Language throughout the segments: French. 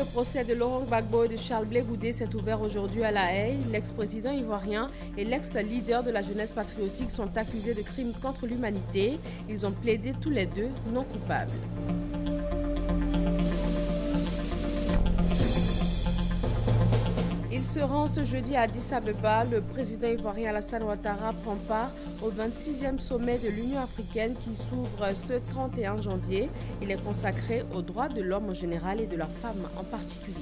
le procès de Laurent Gbagbo et de Charles Blé Goudé s'est ouvert aujourd'hui à La Haye. L'ex-président ivoirien et l'ex-leader de la jeunesse patriotique sont accusés de crimes contre l'humanité. Ils ont plaidé tous les deux non coupables. Il se rend ce jeudi à Addis Abeba. Le président ivoirien Alassane Ouattara prend part au 26e sommet de l'Union africaine qui s'ouvre ce 31 janvier. Il est consacré aux droits de l'homme en général et de la femme en particulier.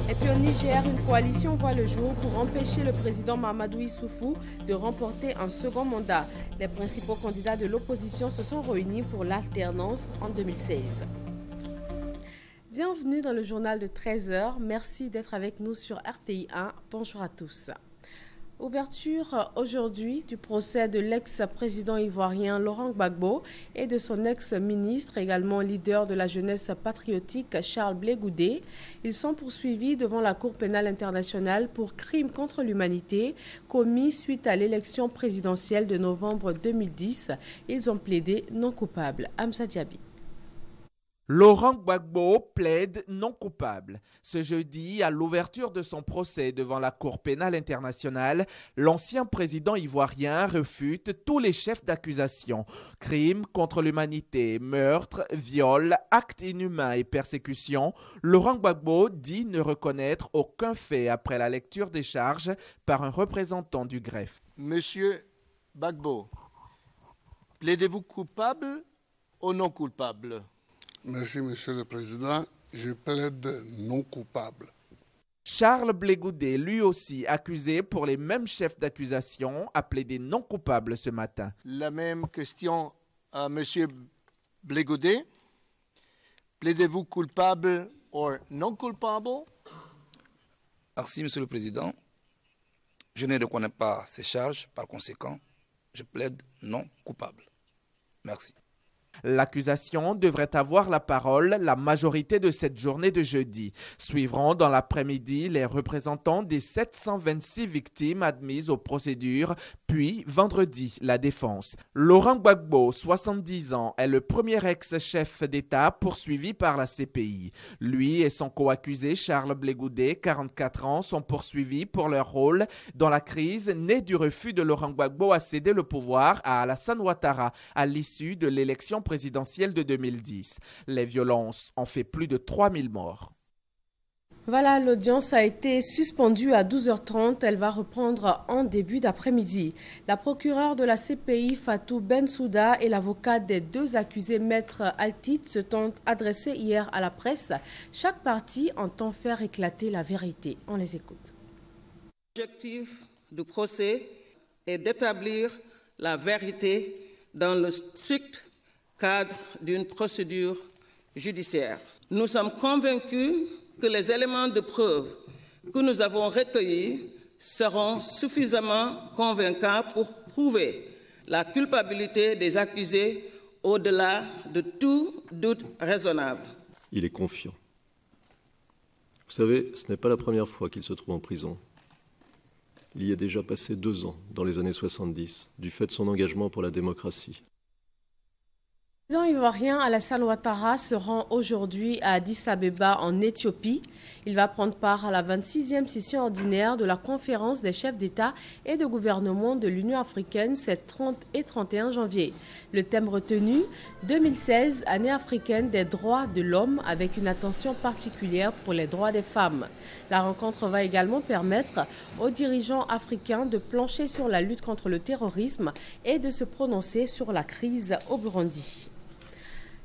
Et puis au Niger, une coalition voit le jour pour empêcher le président Mahamadou Issoufou de remporter un second mandat. Les principaux candidats de l'opposition se sont réunis pour l'alternance en 2016. Bienvenue dans le journal de 13h. Merci d'être avec nous sur RTI 1. Bonjour à tous. Ouverture aujourd'hui du procès de l'ex-président ivoirien Laurent Gbagbo et de son ex-ministre, également leader de la jeunesse patriotique Charles Blé Goudé. Ils sont poursuivis devant la Cour pénale internationale pour crimes contre l'humanité commis suite à l'élection présidentielle de novembre 2010. Ils ont plaidé non coupables. Hamza Diaby. Laurent Gbagbo plaide non coupable. Ce jeudi, à l'ouverture de son procès devant la Cour pénale internationale, l'ancien président ivoirien refute tous les chefs d'accusation. Crimes contre l'humanité, meurtre, viol, actes inhumains et persécutions. Laurent Gbagbo dit ne reconnaître aucun fait après la lecture des charges par un représentant du greffe. Monsieur Gbagbo, plaidez-vous coupable ou non coupable ? Merci, Monsieur le Président. Je plaide non coupable. Charles Blé Goudé, lui aussi accusé pour les mêmes chefs d'accusation, a plaidé non coupable ce matin. La même question à Monsieur Blé Goudé. Plaidez-vous coupable ou non coupable? Merci, Monsieur le Président. Je ne reconnais pas ces charges, par conséquent, je plaide non coupable. Merci. L'accusation devrait avoir la parole la majorité de cette journée de jeudi. Suivront dans l'après-midi les représentants des 726 victimes admises aux procédures, puis vendredi la défense. Laurent Gbagbo, 70 ans, est le premier ex-chef d'État poursuivi par la CPI. Lui et son co-accusé Charles Blé Goudé, 44 ans, sont poursuivis pour leur rôle dans la crise née du refus de Laurent Gbagbo à céder le pouvoir à Alassane Ouattara à l'issue de l'élection présidentielle de 2010. Les violences ont fait plus de 3000 morts. Voilà, l'audience a été suspendue à 12h30. Elle va reprendre en début d'après-midi. La procureure de la CPI, Fatou Bensouda, et l'avocat des deux accusés, Maître Altit, se sont adressés hier à la presse. Chaque partie entend faire éclater la vérité. On les écoute. L'objectif du procès est d'établir la vérité dans le strict cadre d'une procédure judiciaire. Nous sommes convaincus que les éléments de preuve que nous avons recueillis seront suffisamment convaincants pour prouver la culpabilité des accusés au-delà de tout doute raisonnable. Il est confiant. Vous savez, ce n'est pas la première fois qu'il se trouve en prison. Il y a déjà passé 2 ans dans les années 70, du fait de son engagement pour la démocratie. Le président ivoirien Alassane Ouattara se rend aujourd'hui à Addis Abeba en Éthiopie. Il va prendre part à la 26e session ordinaire de la conférence des chefs d'État et de gouvernement de l'Union africaine, c'est 30 et 31 janvier. Le thème retenu, 2016, année africaine des droits de l'homme, avec une attention particulière pour les droits des femmes. La rencontre va également permettre aux dirigeants africains de plancher sur la lutte contre le terrorisme et de se prononcer sur la crise au Burundi.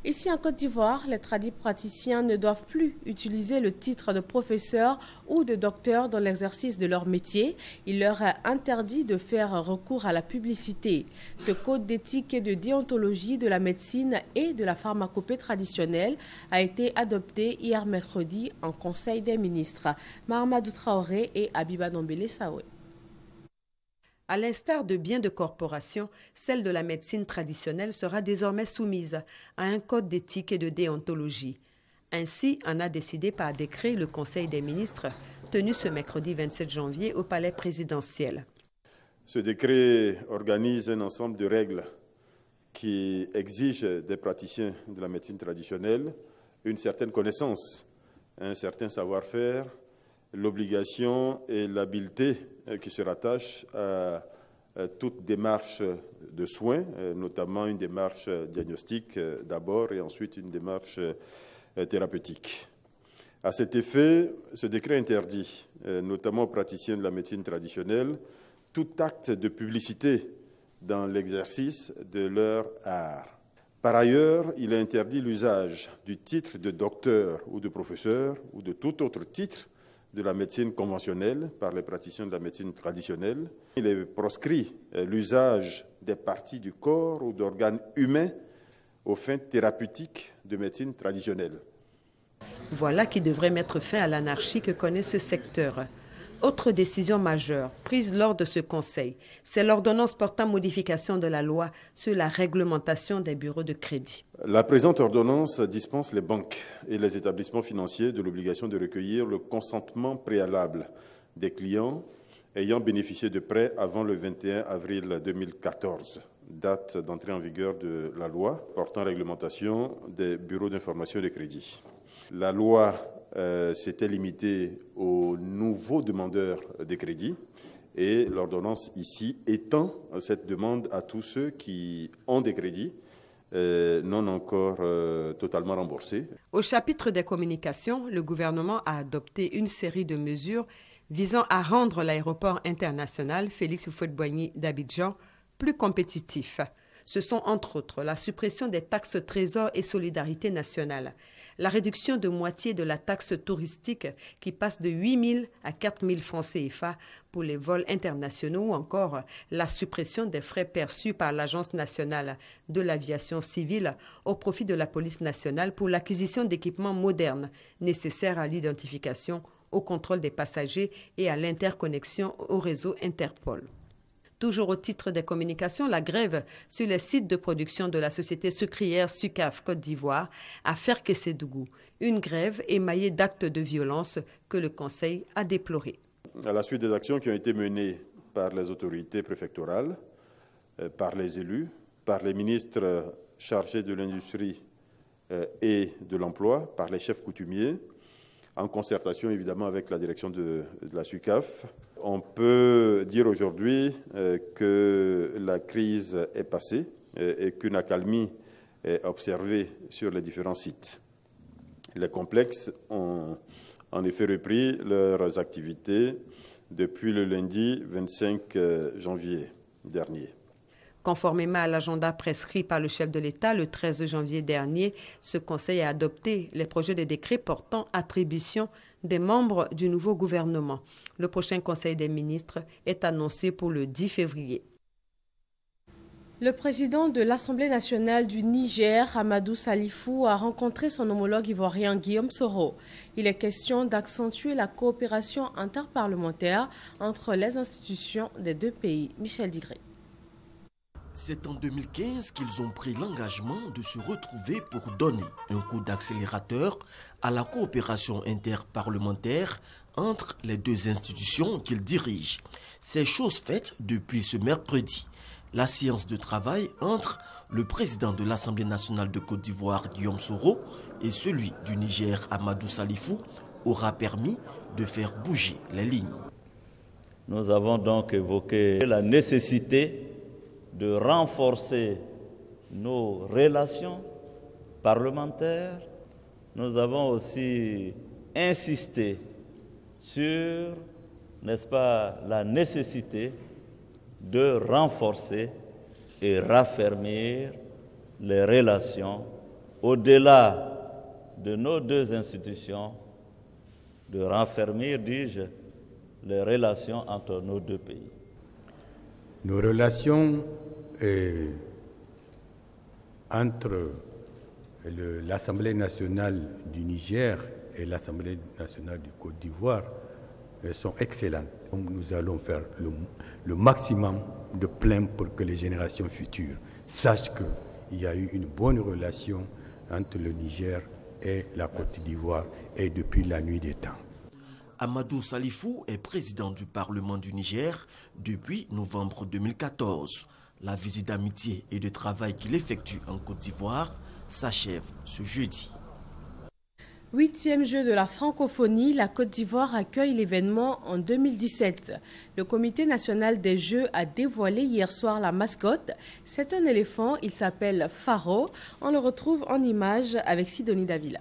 Ici en Côte d'Ivoire, les tradipraticiens ne doivent plus utiliser le titre de professeur ou de docteur dans l'exercice de leur métier. Il leur est interdit de faire recours à la publicité. Ce code d'éthique et de déontologie de la médecine et de la pharmacopée traditionnelle a été adopté hier mercredi en Conseil des ministres. Mahamadou Traoré et Abiba Nombele Saoué. À l'instar de bien de corporations, celle de la médecine traditionnelle sera désormais soumise à un code d'éthique et de déontologie. Ainsi en a décidé par décret le Conseil des ministres, tenu ce mercredi 27 janvier au Palais présidentiel. Ce décret organise un ensemble de règles qui exigent des praticiens de la médecine traditionnelle une certaine connaissance, un certain savoir-faire, l'obligation et l'habileté qui se rattachent à toute démarche de soins, notamment une démarche diagnostique d'abord et ensuite une démarche thérapeutique. À cet effet, ce décret interdit, notamment aux praticiens de la médecine traditionnelle, tout acte de publicité dans l'exercice de leur art. Par ailleurs, il interdit l'usage du titre de docteur ou de professeur ou de tout autre titre de la médecine conventionnelle par les praticiens de la médecine traditionnelle. Il est proscrit l'usage des parties du corps ou d'organes humains aux fins thérapeutiques de médecine traditionnelle. Voilà qui devrait mettre fin à l'anarchie que connaît ce secteur. Autre décision majeure prise lors de ce conseil, c'est l'ordonnance portant modification de la loi sur la réglementation des bureaux de crédit. La présente ordonnance dispense les banques et les établissements financiers de l'obligation de recueillir le consentement préalable des clients ayant bénéficié de prêts avant le 21 avril 2014, date d'entrée en vigueur de la loi portant réglementation des bureaux d'information et de crédit. La loi s'était limitée aux nouveaux demandeurs de crédit et l'ordonnance ici étend cette demande à tous ceux qui ont des crédits non encore totalement remboursés. Au chapitre des communications, le gouvernement a adopté une série de mesures visant à rendre l'aéroport international Félix Houphouët-Boigny d'Abidjan plus compétitif. Ce sont entre autres la suppression des taxes Trésor et Solidarité nationale, la réduction de moitié de la taxe touristique qui passe de 8 000 à 4 000 francs CFA pour les vols internationaux ou encore la suppression des frais perçus par l'Agence nationale de l'aviation civile au profit de la police nationale pour l'acquisition d'équipements modernes nécessaires à l'identification, au contrôle des passagers et à l'interconnexion au réseau Interpol. Toujours au titre des communications, la grève sur les sites de production de la société sucrière Sucaf Côte d'Ivoire à Ferkessédougou. Une grève émaillée d'actes de violence que le Conseil a déploré. À la suite des actions qui ont été menées par les autorités préfectorales, par les élus, par les ministres chargés de l'industrie et de l'emploi, par les chefs coutumiers, en concertation évidemment avec la direction de la Sucaf, on peut dire aujourd'hui que la crise est passée et qu'une accalmie est observée sur les différents sites. Les complexes ont en effet repris leurs activités depuis le lundi 25 janvier dernier. Conformément à l'agenda prescrit par le chef de l'État le 13 janvier dernier, ce Conseil a adopté les projets de décret portant attribution des membres du nouveau gouvernement. Le prochain Conseil des ministres est annoncé pour le 10 février. Le président de l'Assemblée nationale du Niger, Amadou Salifou, a rencontré son homologue ivoirien Guillaume Soro. Il est question d'accentuer la coopération interparlementaire entre les institutions des deux pays. Michel Digré. C'est en 2015 qu'ils ont pris l'engagement de se retrouver pour donner un coup d'accélérateur à la coopération interparlementaire entre les deux institutions qu'ils dirigent. C'est chose faite depuis ce mercredi. La séance de travail entre le président de l'Assemblée nationale de Côte d'Ivoire, Guillaume Soro, et celui du Niger, Amadou Salifou, aura permis de faire bouger les lignes. Nous avons donc évoqué la nécessité de renforcer nos relations parlementaires. Nous avons aussi insisté sur, n'est-ce pas, la nécessité de renforcer et raffermir les relations au-delà de nos deux institutions, de raffermir, dis-je, les relations entre nos deux pays. Nos relations entre l'Assemblée nationale du Niger et l'Assemblée nationale du Côte d'Ivoire sont excellentes. Nous allons faire le maximum de plein pour que les générations futures sachent qu'il y a eu une bonne relation entre le Niger et la Côte d'Ivoire et depuis la nuit des temps. Amadou Salifou est président du Parlement du Niger depuis novembre 2014. La visite d'amitié et de travail qu'il effectue en Côte d'Ivoire s'achève ce jeudi. 8e jeu de la francophonie, la Côte d'Ivoire accueille l'événement en 2017. Le Comité national des Jeux a dévoilé hier soir la mascotte. C'est un éléphant, il s'appelle Pharaoh. On le retrouve en image avec Sidonie Davila.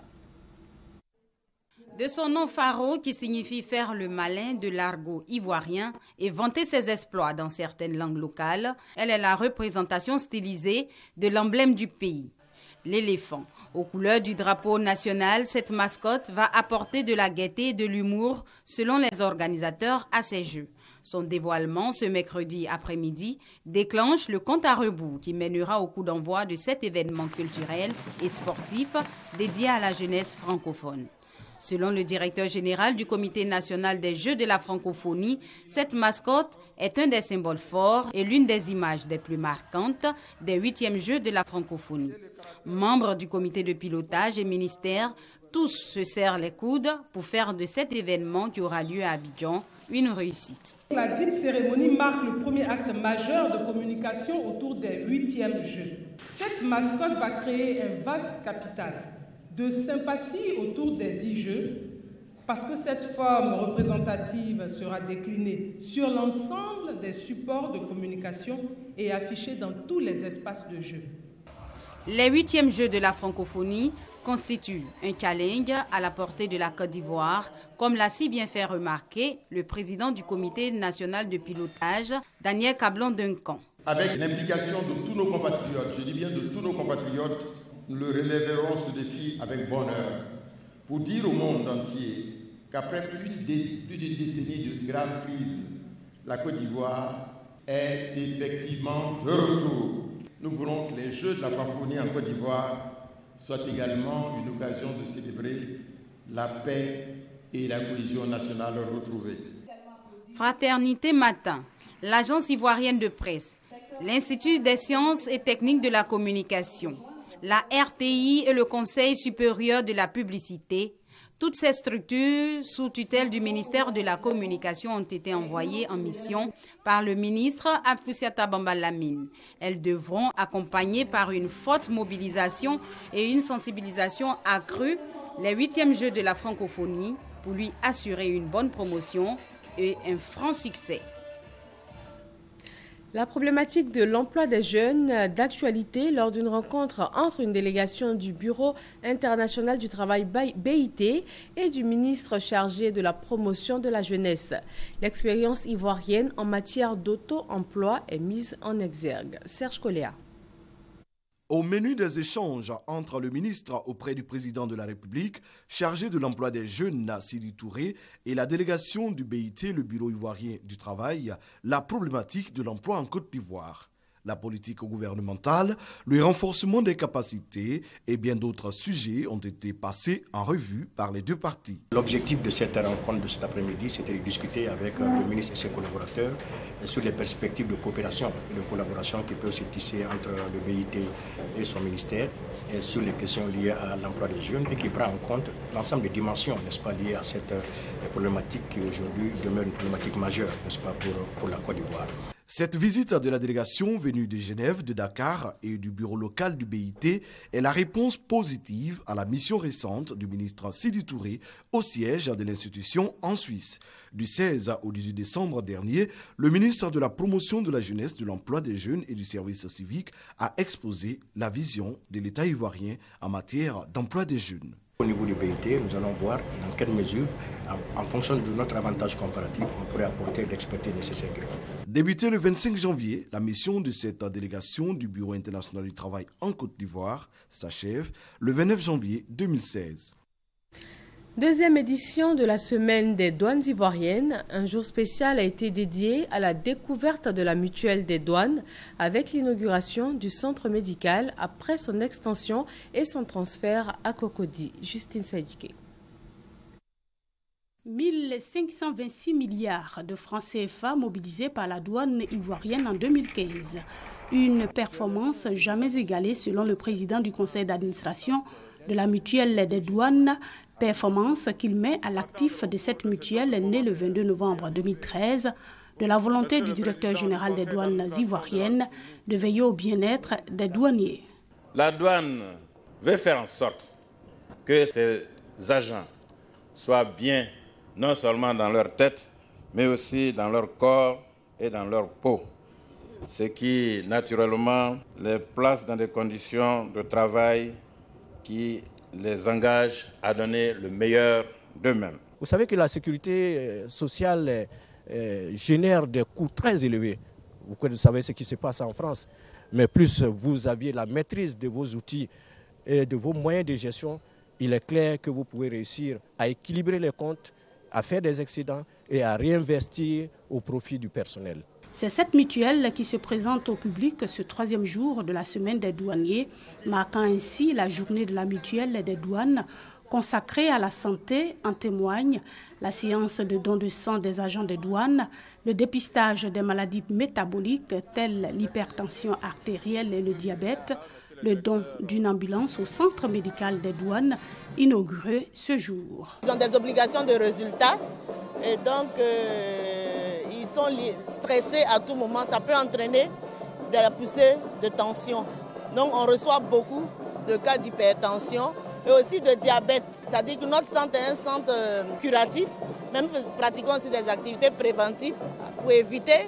De son nom Pharaoh, qui signifie faire le malin de l'argot ivoirien et vanter ses exploits dans certaines langues locales, elle est la représentation stylisée de l'emblème du pays, l'éléphant. Aux couleurs du drapeau national, cette mascotte va apporter de la gaieté et de l'humour selon les organisateurs à ces Jeux. Son dévoilement ce mercredi après-midi déclenche le compte à rebours qui mènera au coup d'envoi de cet événement culturel et sportif dédié à la jeunesse francophone. Selon le directeur général du Comité national des Jeux de la francophonie, cette mascotte est un des symboles forts et l'une des images des plus marquantes des 8e Jeux de la francophonie. Membres du comité de pilotage et ministères, tous se serrent les coudes pour faire de cet événement qui aura lieu à Abidjan une réussite. La dite cérémonie marque le premier acte majeur de communication autour des 8e Jeux. Cette mascotte va créer un vaste capital de sympathie autour des 10 Jeux, parce que cette forme représentative sera déclinée sur l'ensemble des supports de communication et affichée dans tous les espaces de jeu. Les 8e Jeux de la francophonie constituent un challenge à la portée de la Côte d'Ivoire, comme l'a si bien fait remarquer le président du comité national de pilotage, Daniel Cablon-Duncan. Avec l'implication de tous nos compatriotes, je dis bien de tous nos compatriotes, nous le relèverons ce défi avec bonheur pour dire au monde entier qu'après plus d'une décennie de graves crises, la Côte d'Ivoire est effectivement de retour. Nous voulons que les Jeux de la francophonie en Côte d'Ivoire soient également une occasion de célébrer la paix et la cohésion nationale retrouvée. Fraternité Matin, l'agence ivoirienne de presse, l'Institut des sciences et techniques de la communication, la RTI et le Conseil supérieur de la publicité, toutes ces structures sous tutelle du ministère de la Communication ont été envoyées en mission par le ministre Afoussiata Bamba Lamine. Elles devront accompagner par une forte mobilisation et une sensibilisation accrue les 8e Jeux de la francophonie pour lui assurer une bonne promotion et un franc succès. La problématique de l'emploi des jeunes d'actualité lors d'une rencontre entre une délégation du Bureau international du travail BIT et du ministre chargé de la promotion de la jeunesse. L'expérience ivoirienne en matière d'auto-emploi est mise en exergue. Serge Coléa. Au menu des échanges entre le ministre auprès du président de la République, chargé de l'emploi des jeunes, Sidi Touré, et la délégation du BIT, le Bureau ivoirien du travail, la problématique de l'emploi en Côte d'Ivoire. La politique gouvernementale, le renforcement des capacités et bien d'autres sujets ont été passés en revue par les deux parties. L'objectif de cette rencontre de cet après-midi, c'était de discuter avec le ministre et ses collaborateurs sur les perspectives de coopération et de collaboration qui peuvent se tisser entre le BIT et son ministère et sur les questions liées à l'emploi des jeunes et qui prend en compte l'ensemble des dimensions, n'est-ce pas, liées à cette problématique qui aujourd'hui demeure une problématique majeure, n'est-ce pas, pour la Côte d'Ivoire. Cette visite de la délégation venue de Genève, de Dakar et du bureau local du BIT est la réponse positive à la mission récente du ministre Sidi Touré au siège de l'institution en Suisse. Du 16 au 18 décembre dernier, le ministre de la promotion de la jeunesse, de l'emploi des jeunes et du service civique a exposé la vision de l'État ivoirien en matière d'emploi des jeunes. Au niveau du BIT, nous allons voir dans quelle mesure, en fonction de notre avantage comparatif, on pourrait apporter l'expertise nécessaire qu'il faut. Débutée le 25 janvier, la mission de cette délégation du Bureau international du travail en Côte d'Ivoire s'achève le 29 janvier 2016. Deuxième édition de la Semaine des douanes ivoiriennes. Un jour spécial a été dédié à la découverte de la mutuelle des douanes avec l'inauguration du centre médical après son extension et son transfert à Cocody. Justine Saïdike. 1526 milliards de francs CFA mobilisés par la douane ivoirienne en 2015. Une performance jamais égalée selon le président du conseil d'administration de la mutuelle des douanes, performance qu'il met à l'actif de cette mutuelle née le 22 novembre 2013, de la volonté du directeur général des douanes ivoiriennes de veiller au bien-être des douaniers. La douane veut faire en sorte que ses agents soient bien, non seulement dans leur tête, mais aussi dans leur corps et dans leur peau. Ce qui, naturellement, les place dans des conditions de travail qui les engagent à donner le meilleur d'eux-mêmes. Vous savez que la sécurité sociale génère des coûts très élevés. Vous savez ce qui se passe en France. Mais plus vous aviez la maîtrise de vos outils et de vos moyens de gestion, il est clair que vous pouvez réussir à équilibrer les comptes, à faire des excédents et à réinvestir au profit du personnel. C'est cette mutuelle qui se présente au public ce 3e jour de la semaine des douaniers, marquant ainsi la journée de la mutuelle des douanes consacrée à la santé. En témoigne la séance de don de sang des agents des douanes, le dépistage des maladies métaboliques telles l'hypertension artérielle et le diabète, le don d'une ambulance au centre médical des douanes inauguré ce jour. Ils ont des obligations de résultats et donc ils sont stressés à tout moment. Ça peut entraîner de la poussée de tension. Donc on reçoit beaucoup de cas d'hypertension et aussi de diabète. C'est-à-dire que notre centre est un centre curatif, mais nous pratiquons aussi des activités préventives pour éviter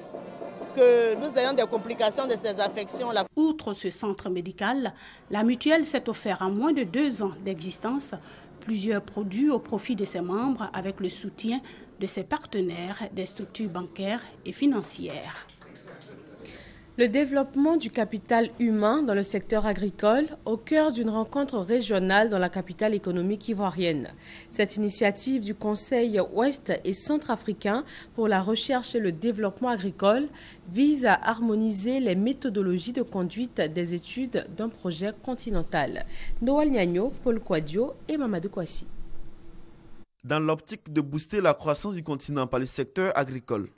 que nous ayons des complications de ces affections-là. Outre ce centre médical, la mutuelle s'est offert en moins de 2 ans d'existence plusieurs produits au profit de ses membres avec le soutien de ses partenaires, des structures bancaires et financières. Le développement du capital humain dans le secteur agricole au cœur d'une rencontre régionale dans la capitale économique ivoirienne. Cette initiative du Conseil ouest et centrafricain pour la recherche et le développement agricole vise à harmoniser les méthodologies de conduite des études d'un projet continental. Noël Nyagno, Paul Kouadio et Mamadou Kouassi. Dans l'optique de booster la croissance du continent par le secteur agricole,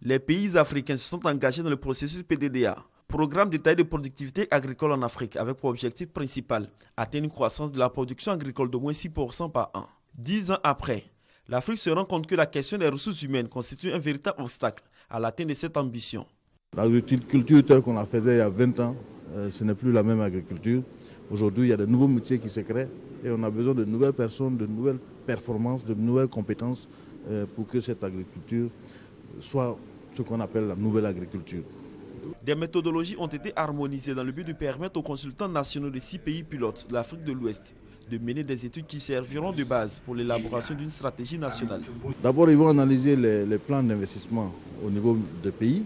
les pays africains se sont engagés dans le processus PDDA, programme détaillé de productivité agricole en Afrique, avec pour objectif principal atteindre une croissance de la production agricole d'au moins 6% par an. 10 ans après, l'Afrique se rend compte que la question des ressources humaines constitue un véritable obstacle à l'atteinte de cette ambition. L'agriculture telle qu'on la faisait il y a 20 ans, ce n'est plus la même agriculture. Aujourd'hui, il y a de nouveaux métiers qui se créent et on a besoin de nouvelles personnes, de nouvelles performances, de nouvelles compétences pour que cette agriculture soit ce qu'on appelle la nouvelle agriculture. Des méthodologies ont été harmonisées dans le but de permettre aux consultants nationaux de 6 pays pilotes de l'Afrique de l'Ouest de mener des études qui serviront de base pour l'élaboration d'une stratégie nationale. D'abord, ils vont analyser les plans d'investissement au niveau des pays.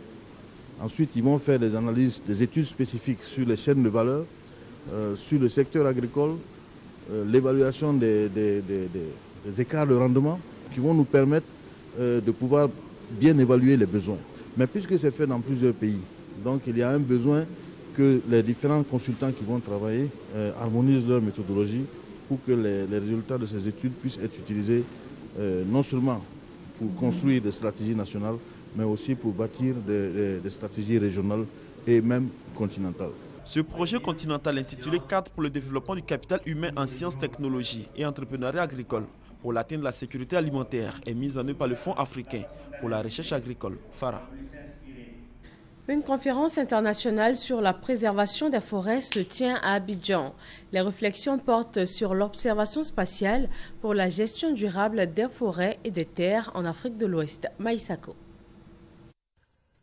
Ensuite, ils vont faire des analyses, des études spécifiques sur les chaînes de valeur, sur le secteur agricole, l'évaluation des écarts de rendement qui vont nous permettre de pouvoir bien évaluer les besoins. Mais puisque c'est fait dans plusieurs pays, donc il y a un besoin que les différents consultants qui vont travailler harmonisent leur méthodologie pour que les résultats de ces études puissent être utilisés non seulement pour construire des stratégies nationales, mais aussi pour bâtir des stratégies régionales et même continentales. Ce projet continental intitulé Cadre pour le développement du capital humain en sciences, technologies et entrepreneuriat agricole pour l'atteinte de la sécurité alimentaire est mise en œuvre par le Fonds africain pour la recherche agricole, FARA. Une conférence internationale sur la préservation des forêts se tient à Abidjan. Les réflexions portent sur l'observation spatiale pour la gestion durable des forêts et des terres en Afrique de l'Ouest. Maïsako.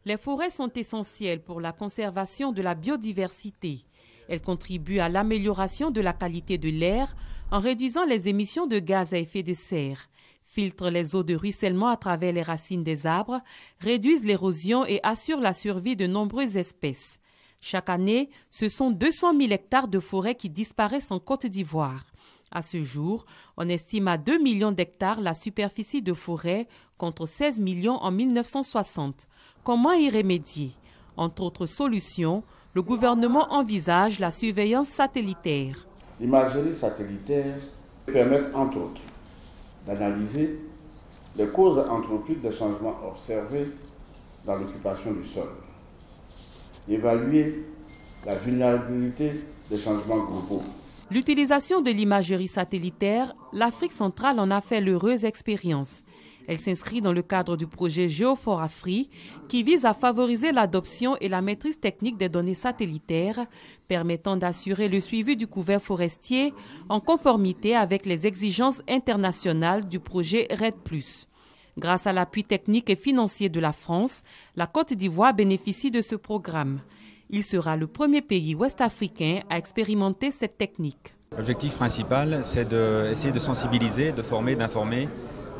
Les forêts sont essentielles pour la conservation de la biodiversité. Elles contribuent à l'amélioration de la qualité de l'air en réduisant les émissions de gaz à effet de serre, filtrent les eaux de ruissellement à travers les racines des arbres, réduisent l'érosion et assurent la survie de nombreuses espèces. Chaque année, ce sont 200 000 hectares de forêts qui disparaissent en Côte d'Ivoire. À ce jour, on estime à 2 millions d'hectares la superficie de forêt contre 16 millions en 1960. Comment y remédier? Entre autres solutions, le gouvernement envisage la surveillance satellitaire. L'imagerie satellitaire permet entre autres d'analyser les causes anthropiques des changements observés dans l'occupation du sol, évaluer la vulnérabilité des changements globaux. L'utilisation de l'imagerie satellitaire, l'Afrique centrale en a fait l'heureuse expérience. Elle s'inscrit dans le cadre du projet GeoForAfri qui vise à favoriser l'adoption et la maîtrise technique des données satellitaires permettant d'assurer le suivi du couvert forestier en conformité avec les exigences internationales du projet RED+. Grâce à l'appui technique et financier de la France, la Côte d'Ivoire bénéficie de ce programme. Il sera le premier pays ouest-africain à expérimenter cette technique. L'objectif principal, c'est d'essayer de sensibiliser, de former, d'informer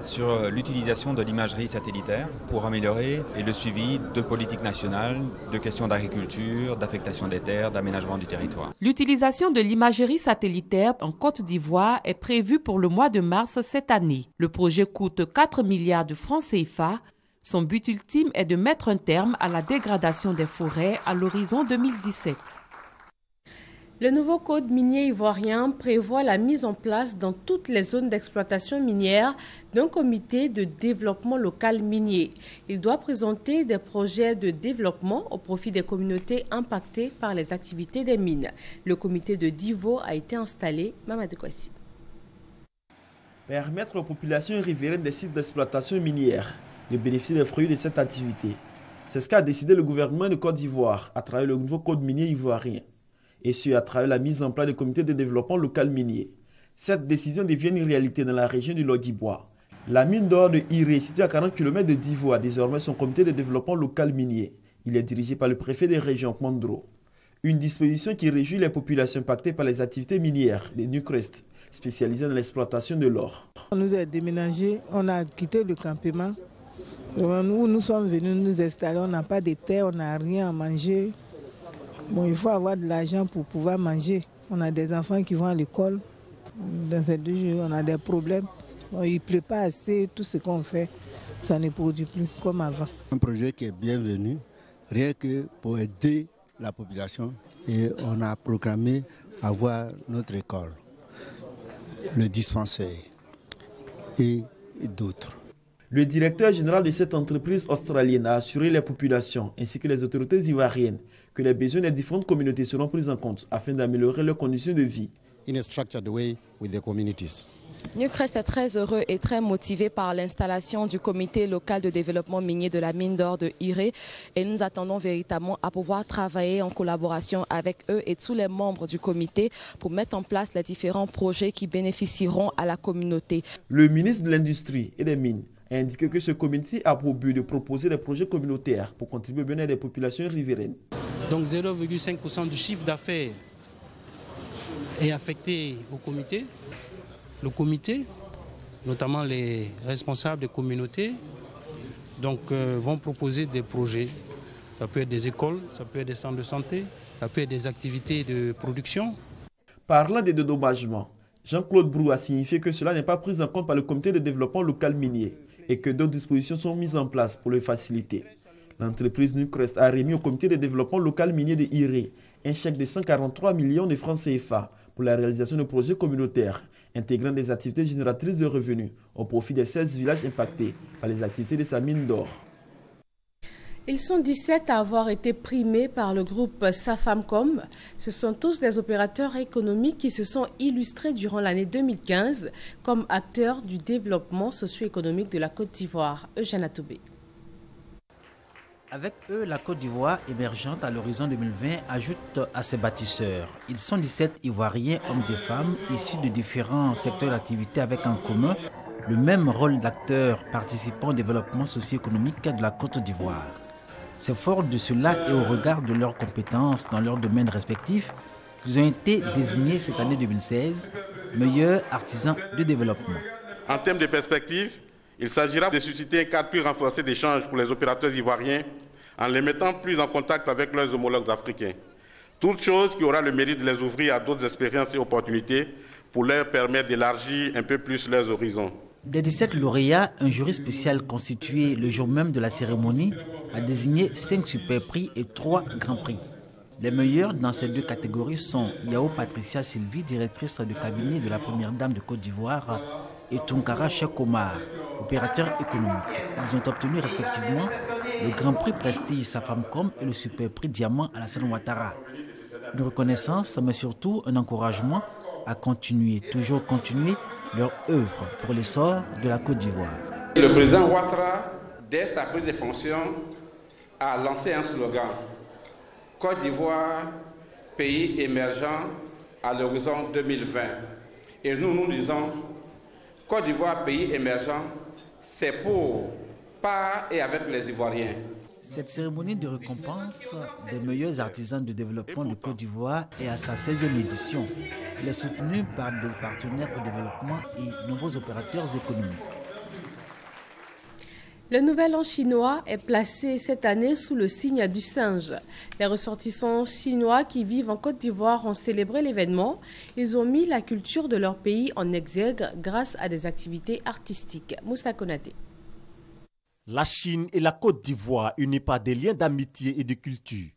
sur l'utilisation de l'imagerie satellitaire pour améliorer le suivi de politiques nationales, de questions d'agriculture, d'affectation des terres, d'aménagement du territoire. L'utilisation de l'imagerie satellitaire en Côte d'Ivoire est prévue pour le mois de mars cette année. Le projet coûte 4 milliards de francs CFA. Son but ultime est de mettre un terme à la dégradation des forêts à l'horizon 2017. Le nouveau code minier ivoirien prévoit la mise en place dans toutes les zones d'exploitation minière d'un comité de développement local minier. Il doit présenter des projets de développement au profit des communautés impactées par les activités des mines. Le comité de Divo a été installé. Mamadou Kwasi. Permettre aux populations riveraines des sites d'exploitation minière de bénéficier des fruits de cette activité. C'est ce qu'a décidé le gouvernement de Côte d'Ivoire à travers le nouveau code minier ivoirien. Et ce, à travers la mise en place des comités de développement local minier. Cette décision devient une réalité dans la région du Logibwa. La mine d'or de Iré, située à 40 km de Divo, a désormais son comité de développement local minier. Il est dirigé par le préfet des régions, Mandro. Une disposition qui réjouit les populations impactées par les activités minières de Newcrest, spécialisées dans l'exploitation de l'or. On nous a déménagé, on a quitté le campement. Où nous sommes venus nous installer, on n'a pas de terre, on n'a rien à manger. Bon, il faut avoir de l'argent pour pouvoir manger. On a des enfants qui vont à l'école. Dans ces 2 jours, on a des problèmes. Bon, il ne pleut pas assez, tout ce qu'on fait, ça ne produit plus comme avant. Un projet qui est bienvenu, rien que pour aider la population. Et on a programmé avoir notre école, le dispensaire et d'autres. Le directeur général de cette entreprise australienne a assuré les populations ainsi que les autorités ivoiriennes que les besoins des différentes communautés seront pris en compte afin d'améliorer leurs conditions de vie. In a structured way with the communities. Newcrest est très heureux et très motivé par l'installation du comité local de développement minier de la mine d'or de Iré et nous attendons véritablement à pouvoir travailler en collaboration avec eux et tous les membres du comité pour mettre en place les différents projets qui bénéficieront à la communauté. Le ministre de l'Industrie et des Mines a indiqué que ce comité a pour but de proposer des projets communautaires pour contribuer au bien-être des populations riveraines. Donc 0,5% du chiffre d'affaires est affecté au comité. Le comité, notamment les responsables des communautés, vont proposer des projets. Ça peut être des écoles, ça peut être des centres de santé, ça peut être des activités de production. Parlant des dédommagements, Jean-Claude Brou a signifié que cela n'est pas pris en compte par le comité de développement local minier et que d'autres dispositions sont mises en place pour le faciliter. L'entreprise Newcrest a remis au comité de développement local minier de Iré un chèque de 143 millions de francs CFA pour la réalisation de projets communautaires intégrant des activités génératrices de revenus au profit des 16 villages impactés par les activités de sa mine d'or. Ils sont 17 à avoir été primés par le groupe Safamcom. Ce sont tous des opérateurs économiques qui se sont illustrés durant l'année 2015 comme acteurs du développement socio-économique de la Côte d'Ivoire. Eugène Atoubé. Avec eux, la Côte d'Ivoire émergente à l'horizon 2020 ajoute à ses bâtisseurs. Ils sont 17 Ivoiriens, hommes et femmes, issus de différents secteurs d'activité avec en commun le même rôle d'acteurs participant au développement socio-économique de la Côte d'Ivoire. C'est fort de cela et au regard de leurs compétences dans leurs domaines respectifs qu'ils ont été désignés cette année 2016 meilleurs artisans de développement. En termes de perspective, il s'agira de susciter un cadre plus renforcé d'échange pour les opérateurs ivoiriens en les mettant plus en contact avec leurs homologues africains. Toute chose qui aura le mérite de les ouvrir à d'autres expériences et opportunités pour leur permettre d'élargir un peu plus leurs horizons. Des 17 lauréats, un jury spécial constitué le jour même de la cérémonie a désigné 5 super prix et 3 grands prix. Les meilleurs dans ces 2 catégories sont Yao Patricia Sylvie, directrice de cabinet de la première dame de Côte d'Ivoire, et Tunkara Cheikh Omar, opérateur économique. Ils ont obtenu respectivement le grand prix Prestige Safamcom et le super prix Diamant Alassane Ouattara. Une reconnaissance, mais surtout un encouragement à continuer, toujours continuer leur œuvre pour l'essor de la Côte d'Ivoire. Le président Ouattara, dès sa prise de fonction, a lancé un slogan « Côte d'Ivoire, pays émergent à l'horizon 2020 ». Et nous disons « Côte d'Ivoire, pays émergent, c'est pour, par et avec les Ivoiriens ». Cette cérémonie de récompense des meilleurs artisans de développement de Côte d'Ivoire est à sa 16e édition. Elle est soutenue par des partenaires au développement et nombreux opérateurs économiques. Le nouvel an chinois est placé cette année sous le signe du singe. Les ressortissants chinois qui vivent en Côte d'Ivoire ont célébré l'événement. Ils ont mis la culture de leur pays en exergue grâce à des activités artistiques. Moussa Konaté. La Chine et la Côte d'Ivoire unis par des liens d'amitié et de culture.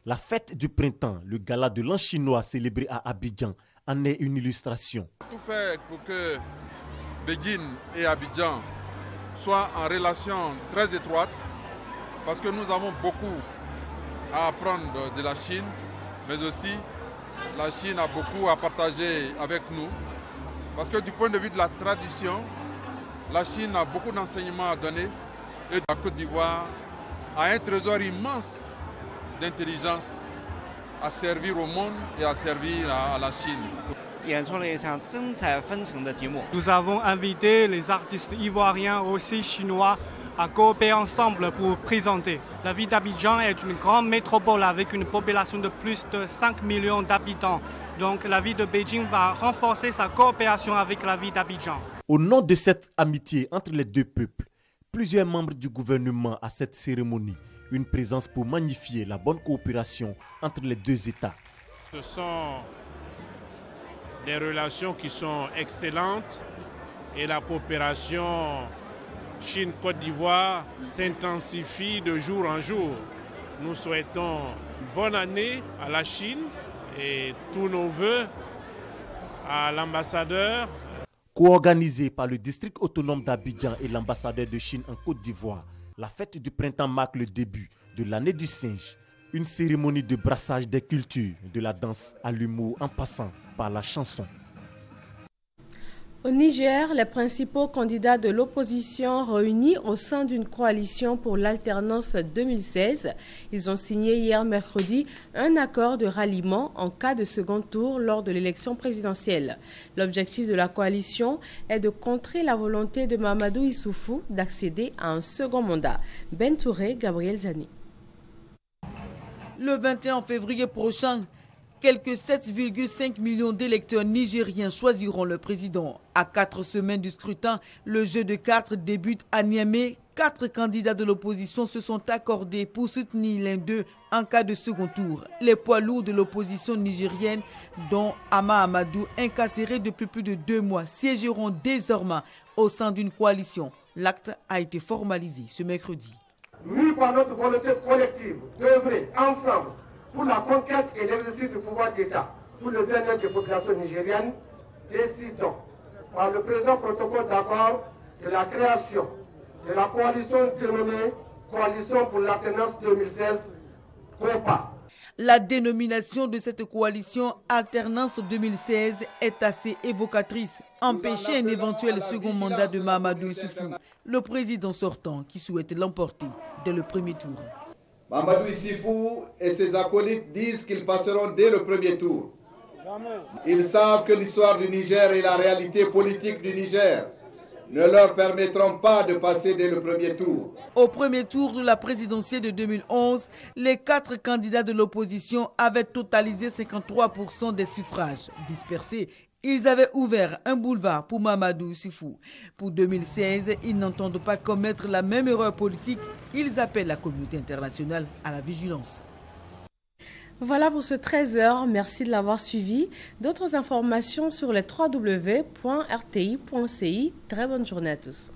La fête du printemps, le gala de l'an chinois célébré à Abidjan, en est une illustration. Tout fait pour que Beijing et Abidjan soient en relation très étroite, parce que nous avons beaucoup à apprendre de la Chine, mais aussi la Chine a beaucoup à partager avec nous, parce que du point de vue de la tradition, la Chine a beaucoup d'enseignements à donner. Et la Côte d'Ivoire a un trésor immense d'intelligence à servir au monde et à servir à la Chine. Nous avons invité les artistes ivoiriens aussi chinois à coopérer ensemble pour présenter. La ville d'Abidjan est une grande métropole avec une population de plus de 5 millions d'habitants. Donc la ville de Beijing va renforcer sa coopération avec la ville d'Abidjan. Au nom de cette amitié entre les deux peuples, plusieurs membres du gouvernement à cette cérémonie, une présence pour magnifier la bonne coopération entre les deux États. Ce sont des relations qui sont excellentes et la coopération Chine-Côte d'Ivoire s'intensifie de jour en jour. Nous souhaitons une bonne année à la Chine et tous nos vœux à l'ambassadeur. Co-organisée par le district autonome d'Abidjan et l'ambassadeur de Chine en Côte d'Ivoire, la fête du printemps marque le début de l'année du singe. Une cérémonie de brassage des cultures, de la danse à l'humour en passant par la chanson. Au Niger, les principaux candidats de l'opposition réunis au sein d'une coalition pour l'alternance 2016, ils ont signé hier mercredi un accord de ralliement en cas de second tour lors de l'élection présidentielle. L'objectif de la coalition est de contrer la volonté de Mahamadou Issoufou d'accéder à un second mandat. Ben Touré, Gabriel Zani. Le 21 février prochain, quelques 7,5 millions d'électeurs nigériens choisiront le président. À 4 semaines du scrutin, le jeu de cartes débute à Niamey. 4 candidats de l'opposition se sont accordés pour soutenir l'un d'eux en cas de second tour. Les poids lourds de l'opposition nigérienne, dont Ama Amadou, incarcéré depuis plus de 2 mois, siégeront désormais au sein d'une coalition. L'acte a été formalisé ce mercredi. Mûs par notre volonté collective d'œuvrer ensemble pour la conquête et l'exercice du pouvoir d'État, pour le bien-être des populations nigériennes, décidons, par le présent protocole d'accord, de la création de la coalition dénommée Coalition pour l'alternance 2016, COPA. La dénomination de cette coalition Alternance 2016 est assez évocatrice. Empêcher un éventuel second mandat de Mahamadou Issoufou, le président sortant qui souhaite l'emporter dès le premier tour. Mahamadou Issoufou et ses acolytes disent qu'ils passeront dès le premier tour. Ils savent que l'histoire du Niger et la réalité politique du Niger ne leur permettront pas de passer dès le premier tour. Au premier tour de la présidentielle de 2011, les 4 candidats de l'opposition avaient totalisé 53% des suffrages dispersés. Ils avaient ouvert un boulevard pour Mahamadou Issoufou. Pour 2016, ils n'entendent pas commettre la même erreur politique. Ils appellent la communauté internationale à la vigilance. Voilà pour ce 13h. Merci de l'avoir suivi. D'autres informations sur les www.rti.ci. Très bonne journée à tous.